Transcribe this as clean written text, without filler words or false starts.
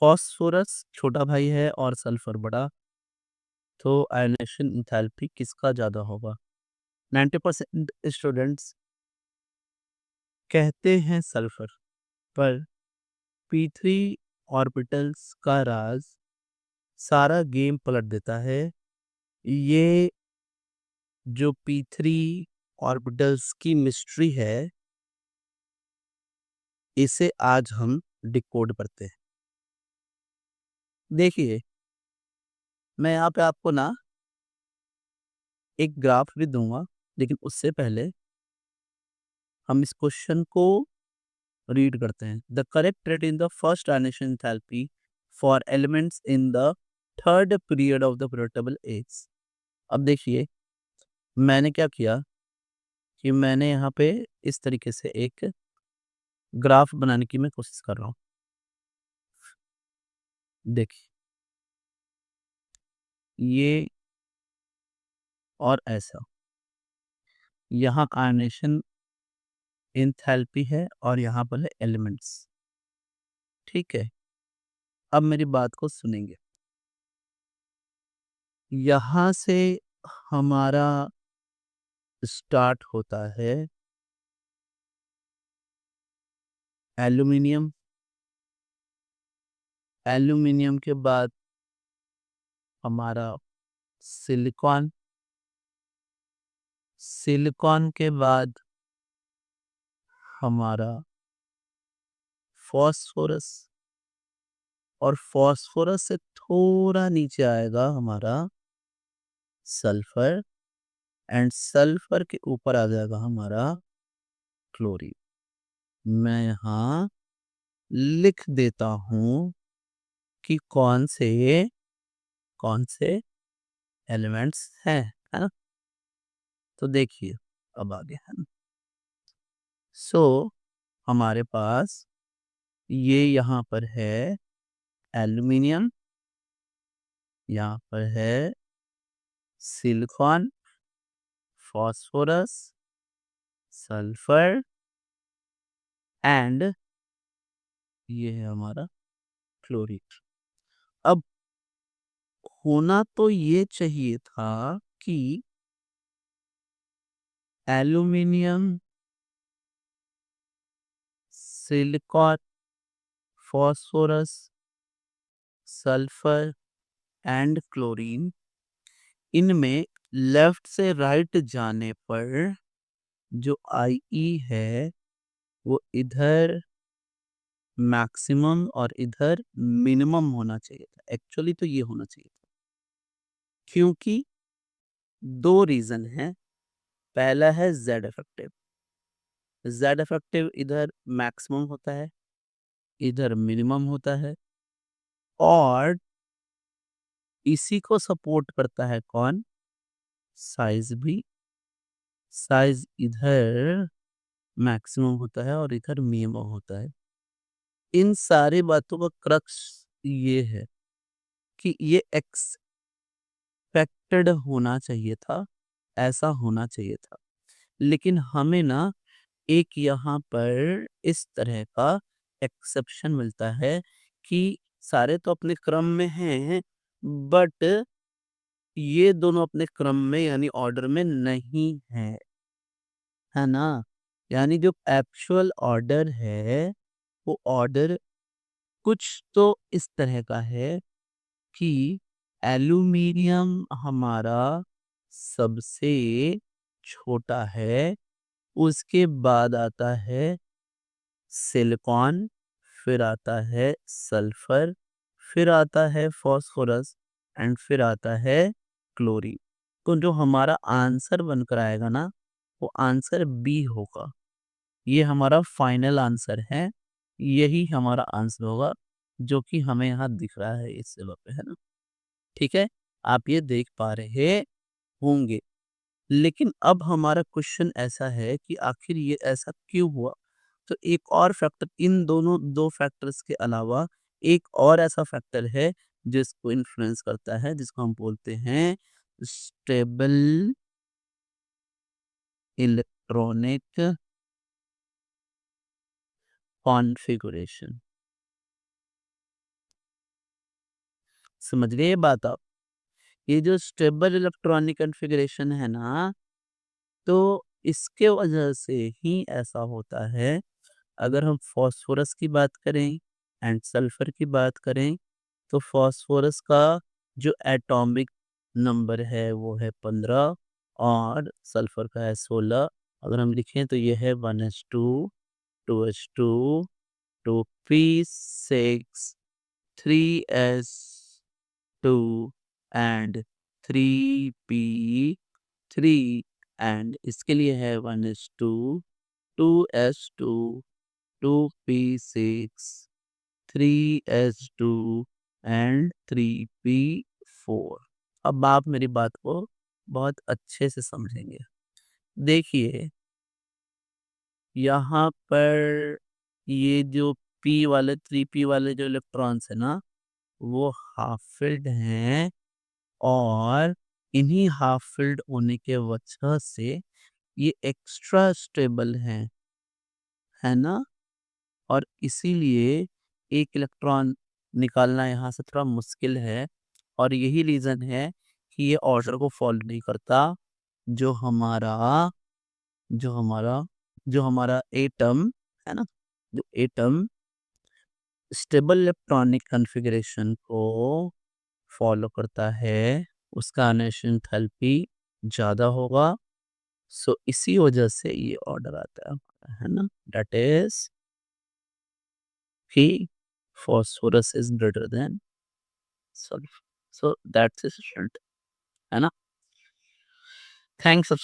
Phosphorus छोटा भाई है और सल्फर बड़ा, तो आयोनाइजेशन एंथैल्पी किसका ज़्यादा होगा? 90% स्टूडेंट्स कहते हैं सल्फर, पर P3 ऑर्बिटल्स का राज सारा गेम पलट देता है। ये जो P3 ऑर्बिटल्स की मिस्ट्री है, इसे आज हम डिकोड करते हैं। देखिए, मैं यहाँ पे आपको ना एक ग्राफ भी दूँगा, लेकिन उससे पहले हम इस क्वेश्चन को रीड करते हैं। The correct rate in the first ionization enthalpy for elements in the third period of the periodic table is. अब देखिए, मैंने क्या किया कि मैंने यहाँ पे इस तरीके से एक ग्राफ बनाने की मैं कोशिश कर रहा हूँ। देखिए, ये और ऐसा, यहाँ आयोनाइजेशन एंथैल्पी है और यहाँ पर है एलिमेंट्स, ठीक है? अब मेरी बात को सुनेंगे। यहाँ से हमारा स्टार्ट होता है एल्यूमीनियम, एल्यूमीनियम के बाद हमारा सिलिकॉन, सिलिकॉन के बाद हमारा फास्फोरस, और फास्फोरस से थोड़ा नीचे आएगा हमारा सल्फर, एंड सल्फर के ऊपर आ जाएगा हमारा क्लोरीन। मैं यहाँ लिख देता हूँ कि कौन से एलिमेंट्स हैं, है ना? तो देखिए, अब आगे है ना। सो हमारे पास ये यहाँ पर है एल्यूमीनियम, यहाँ पर है सिलिकॉन, फास्फोरस, सल्फर, एंड ये है हमारा क्लोरीन। अब होना तो ये चाहिए था कि aluminium, silicon, phosphorus, sulphur and chlorine, इनमें लेफ्ट से राइट जाने पर जो IE है वो इधर मैक्सिमम और इधर मिनिमम होना चाहिए था। एक्चुअली तो ये होना चाहिए था, क्योंकि दो रीजन है। पहला है जेड इफेक्टिव, जेड इफेक्टिव इधर मैक्सिमम होता है, इधर मिनिमम होता है, और इसी को सपोर्ट करता है कौन? साइज भी। साइज इधर मैक्सिमम होता है और इधर मिनिमम होता है। इन सारी बातों का क्रक्स ये है कि ये एक्सपेक्टेड होना चाहिए था, ऐसा होना चाहिए था। लेकिन हमें ना एक यहाँ पर इस तरह का एक्सेप्शन मिलता है कि सारे तो अपने क्रम में हैं, बट ये दोनों अपने क्रम में यानी ऑर्डर में नहीं है ना? यानी जो एक्चुअल ऑर्डर है, वो ऑर्डर कुछ तो इस तरह का है कि एल्यूमीनियम हमारा सबसे छोटा है, उसके बाद आता है सिलिकॉन, फिर आता है सल्फर, फिर आता है फास्फोरस, एंड फिर आता है क्लोरीन। तो जो हमारा आंसर बनकर आएगा ना, वो आंसर बी होगा। ये हमारा फाइनल आंसर है, यही हमारा आंसर होगा, जो कि हमें यहाँ दिख रहा है इस जगह पे, है ना? ठीक है, आप ये देख पा रहे होंगे। लेकिन अब हमारा क्वेश्चन ऐसा है कि आखिर ये ऐसा क्यों हुआ? तो एक और फैक्टर, इन दोनों 2 फैक्टर्स के अलावा एक और ऐसा फैक्टर है जिसको इन्फ्लुएंस करता है, जिसको हम बोलते हैं स्टेबल इलेक्ट्रॉनिक कॉन्फ़िगरेशन। समझ गए ये बात आप? ये जो स्टेबल इलेक्ट्रॉनिक कॉन्फ़िगरेशन है ना, तो इसके वजह से ही ऐसा होता है। अगर हम फ़ॉस्फ़ोरस की बात करें एंड सल्फ़र की बात करें, तो फ़ॉस्फ़ोरस का जो एटॉमिक नंबर है वो है 15 और सल्फ़र का है 16। अगर हम लिखें तो ये है 1s2, 2s2, 2p6, 3s2 and 3p3 and इसके लिए है 1s2, 2s2, 2p6, 3s2 and 3p4। अब आप मेरी बात को बहुत अच्छे से समझेंगे। देखिए, यहाँ पर ये जो p वाले 3p वाले जो इलेक्ट्रॉन्स है ना, वो हाफ फ़िल्ड हैं और इन्हीं हाफ फ़िल्ड होने के वजह से ये एक्स्ट्रा स्टेबल हैं, है ना? और इसीलिए एक इलेक्ट्रॉन निकालना यहाँ से थोड़ा मुश्किल है और यही रीज़न है कि ये ऑर्डर को फ़ॉलो नहीं करता। जो हमारा जो हमारा जो हमारा एटम है ना? जो एटम स्टेबल इलेक्ट्रॉनिक कॉन्फ़िगरेशन को फ़ॉलो करता है, उसका अनशन एंथैल्पी ज़्यादा होगा। सो इसी वजह से ये ऑर्डर आता है ना? दैट इज़ कि phosphorus is greater than sulfur. So that's sufficient, है ना? Thanks for